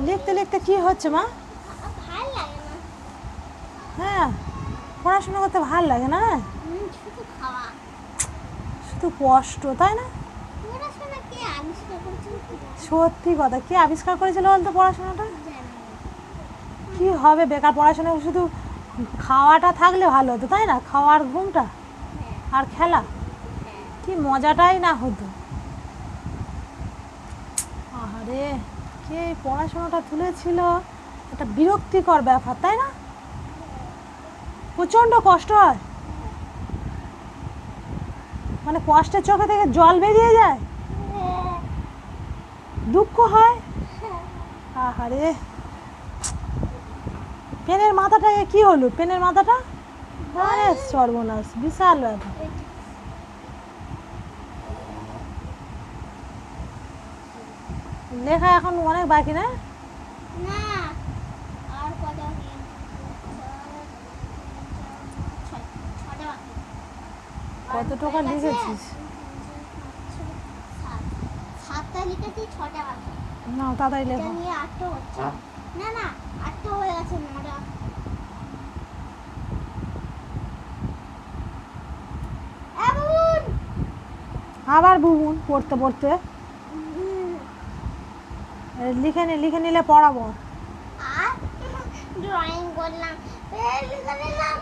লিখতে লিখতে কি হচ্ছে মা? ভাল লাগে না। হ্যাঁ, পড়াশোনা করতে ভালো লাগে না, শুধু খাওয়া। শুধু কষ্ট, তাই না? পড়াশোনা কে আবিষ্কার করেছিল কি জানি? সত্যি কথা, কে আবিষ্কার করেছিল বলতো পড়াশোনাটা? জানি না। কি হবে বেকার পড়াশোনা, শুধু খাওয়াটা থাকলে ভালো হতো, তাই না? খাওয়ার ঘুমটা হ্যাঁ, আর খেলা, হ্যাঁ। কি মজাটাই না হতো। আরে কে এই পড়াশোনাটা তুলেছিল, একটা বিরক্তিকর ব্যাপার, তাই না? প্রচণ্ড কষ্ট হয়, মানে কষ্টের চোখে থেকে জল বেরিয়ে যায়, দুঃখ হয়। আহারে, পেনের মাথাটা কি হলো, পেনের মাথাটা? আরে সর্বনাশ, বিশাল ব্যাপার। লেখা এখন অনেক বাকি না? না, আর কটা দিন? ছটা বাকি। কত টাকা লিখেছিস? সাতটা লিখেছি, ছটা বাকি। না তাড়াতাড়ি এটা লেখো। নিয়ে আটটা হচ্ছে। না না, আটটা হয়ে গেছে, নটা। এমন আবার বুবুন পড়তে পড়তে লিখে নিলে পড়াবো। আর ড্রয়িং করলাম, লিখে নিলাম।